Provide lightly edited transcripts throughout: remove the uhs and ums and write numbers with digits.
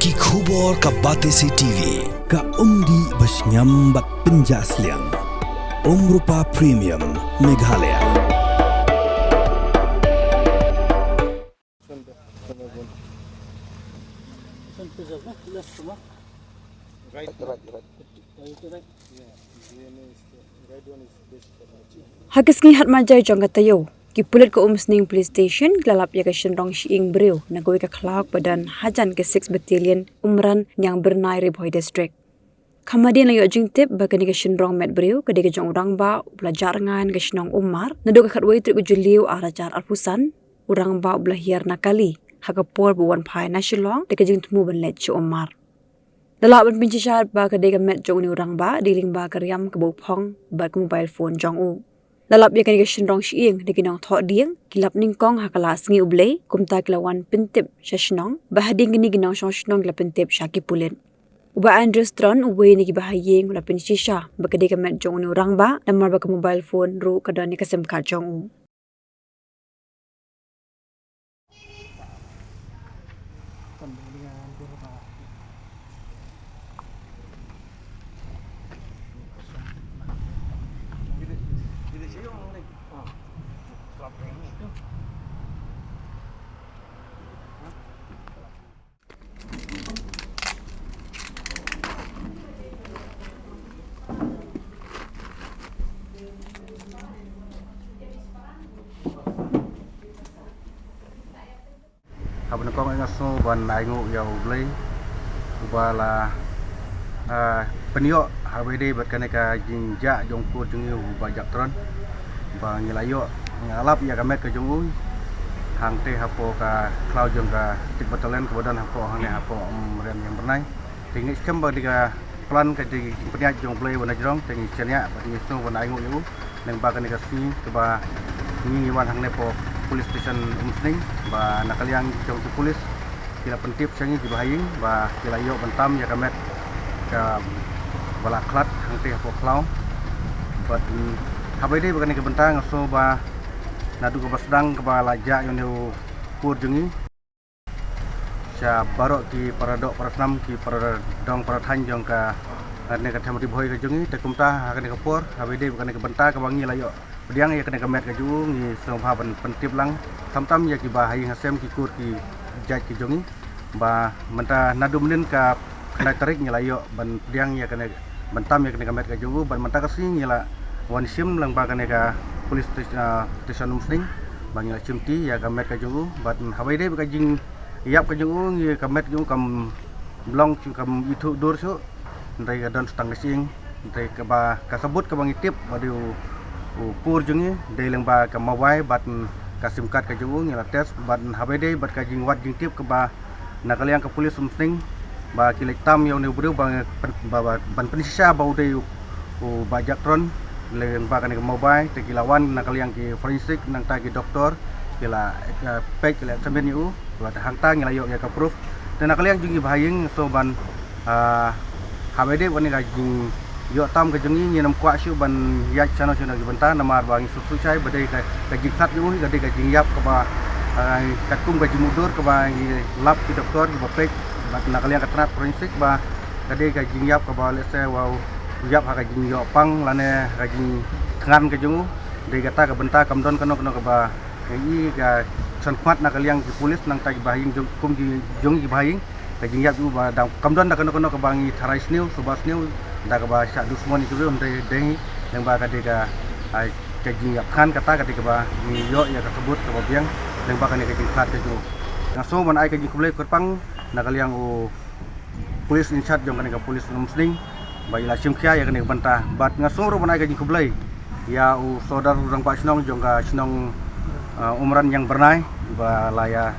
Ki khubor ka Batesi TV. Ka umdi basnyam bak penjaslian. Rupa Premium Meghalaya. Hagisngi hat majai jong katayo. Ki pulit ko umsning police station lalap ya ka shenrong shiing breu nagoi ka klawak badan hajan ke 6 battalion umran yang bernai Riboy district. Kamadian layo jing tip bagani ka shenrong met breu ka dega jong urang ba belajar ngan ka shenong umar nado ka khatwai tri ujuliu arajar alpusan urang ba belahir nakali hakapor buwan pai nasional dega jing temu benlet chu umar. Dalak ban pinci syahat ba ka dega met jong ni urang ba diling ba karyam ka bopong ba ka mobile phone jong u. Lalap ya kani shenrong shiing de kinong thok dieng kilap ningkong hakala sngi ublei kumta kilawan pintip shenong bahading gini ginong shenong la pintip syaki pulit. Uba Andrews Tron uwe ni bahayeng la pin shisha bakade ka met jong ni urang ba namar ba ka mobile phone ru kadani ka sim card jong u. Habis kau ngaso ban aingu ya ublei ubala peniok habede berkene ka jinja jongpur jungi bajak tron ba ngilayo ngalap ya kamet ke jungu hang te hapo ka cloud jong ka tik batalan kemudian hapo hang ne hapo rem yang bernai tinggi skem ba diga plan ka di peniak jong blei wana jrong tinggi chenya ba di so wana aingu yu nang ba kene ka si ke ba ni wan hang ne po police station umsning ba nakaliang jong tu polis kila pentip sangi di bahaying ba kila yo bentam ya kamet ka bala klat hangte hapo klau but habede bagani ke bentang so ba nadu ke basdang ke ba laja yo neu pur jungi sya barok ki paradok paratnam ki paradong parathan jong ka ne ka thamri bhoi ke jungi te kumta hakane ke por habede bagani ke benta ke bangi layo Diang ya kena kemet ke jungi ni semua pentip lang tam ya ki bahai hasem ki kur ki jaj ki jungi ba menta nadu menin ka kena tarik nyelayo ban diang ya kena bentam ya kena kemet ke jungu ban menta kasi nyela wan sim lang ba kena ka polis station musning ba nyela cimti ya kemet ke jungu ban hawai de ka jing yap ke jungu ni kemet jungu kam blong kam itu dur so ndai ka don stang sing ndai ka ba kasabut ka bang tip ba diu pur jungi delang ba ka mawai bat ka sim card ka jungu ngila test bat habede bat ka jing wat jing tip ke ba nakaliang ka polis umsning ba kilek tam yo ne bru ba ban penisha ba ude bajak tron leng ba ka ne mawai te kilawan nakaliang ki forensik nang ta ki doktor kila pek kila saben yu ba hangta ngila yo ya ka proof te nakaliang jungi bahaying so ban habede wani ka jing yo tam ke jungi ni nam kwa shu ban yak chano chano ki banta namar bangi su chai badai ka jikhat yu ni gadai ka jingyap ka ba ka kum ka jimudur ka ba lab ki doktor ki bapek bat nakaliang ka trap forensik ba gadai ka jingyap ka ba lese wow yap ha ka jing yo pang lane ka jing ngan ke jungu dei kata ka banta kamdon kano ka ba i ka sanpat nakaliang ki polis nang ta ki bahing kum ki jungi ki bahing ka jingyap yu ba kamdon kano ka bangi tharai snew subas new da ka ba sya dusmon itu ndai dengi yang ba ka dega ka jing kan kata ka ba ni yo ya ka sebut ka biang yang ba ka ni ka jing khat ke ju ngaso man ai ka jing kulai kurpang nakaliang u polis in charge jong ka polis muslim ba ila simkhia ya ka ni bantah bat ngaso ro man ai ka jing kulai ya u saudar urang pak snong jong ka snong umran yang bernai ba laya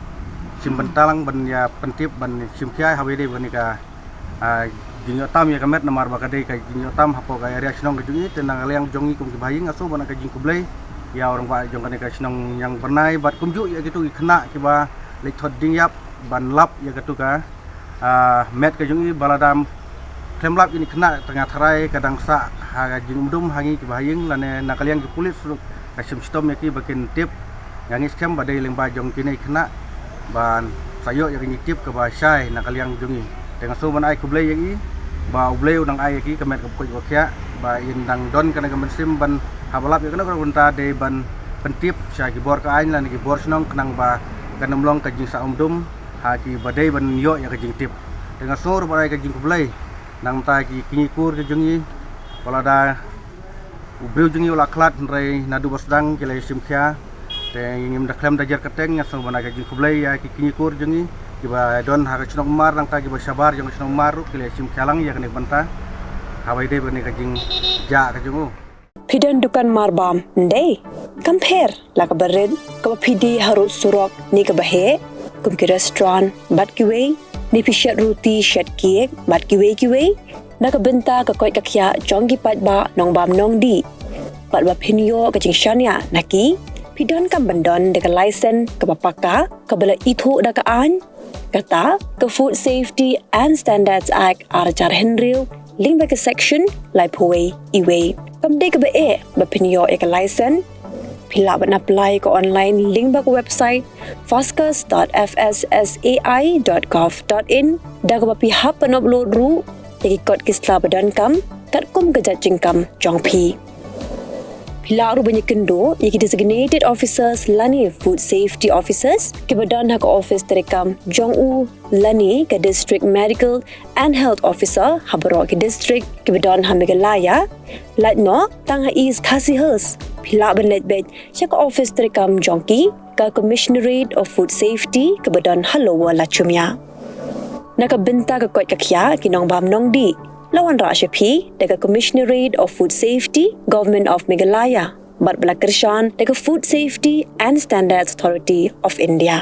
sim bentalang ban ya pentip ban simkhia hawede ba ni ka jinyo tam ya kamet namar bakade ka jinyo tam hapo ka area snong ke jungi tenang aliang jongi kum ke bahing aso bana ka jing kublai ya orang ba jong ka snong yang bernai bat kumju ya gitu kena ki ba le thod ding yap ban lap ya gitu ka met ke jungi baladam klemlap ini kena tengah tharai kadang sa ha jing dum hangi ki bahing lane nakaliang ki pulis ka sim stom ya ki bakin tip yang iskem badai leng ba jong kini kena ban sayo ya ki tip ke ba syai nakaliang jungi dengan so man ai kublai yang i ba ublai unang ai ki kemet ko ko kya ba indang don kana gamen sim ban habalap ya kana ko unta de ban pentip sya ki bor ka ain lan ki bor snong kenang ba kanam long ka jing sa umdum ha ki badai ban yo ya ka jing tip dengan so ro ba ai ka jing kublai nang ta ki kingikur ke jungi wala da ubreu jungi wala klat rai nadu basdang ki lai sim kya te ngim da klem da jar kateng ya so bana ka jing kublai ya ki kingikur jungi kiba don ha ka chnok mar nang ta ki ba sabar jong chnok mar ki lai sim kyalang ya ka nek banta hawai de bani ka jing ja ka jungu Pidan dukan marbam ndai compare la ka bered ka pidi harut surok ni ka bahe kum ki restaurant bat ki wei ni pishat roti shat kiek bat ki wei na ka benta ka koi ka khya jong gi pat ba nong bam nong di pat ba pinyo ka jing shania naki pidan kam bandon de ka license ka papaka ka bala ithu da ka an kata ka Food Safety and Standards Act arjar henril link ba ka section lai phoi iwei kam de ka ba ba pinyo e ka license pila ban apply ko online link ba ko website foscas.fssai.gov.in da ko pihak pan upload ru tegi kod kisla badan kam kat kum ka jajing kam jong pi pila ru banyak kendo yaki designated officers lani food safety officers ke badan hak office terekam jong u lani ke district medical and health officer habaro ke district ke badan hamigalaya latno tang ha is khasihers pila ban let bet chak office terekam jongki ka commissionerate of food safety ke badan halowa lachumya nakabenta ka kot kakya kinong bam nong di lawan ra shapi daga commissionerate of food safety government of Meghalaya bat bala kershan daga food safety and standards authority of India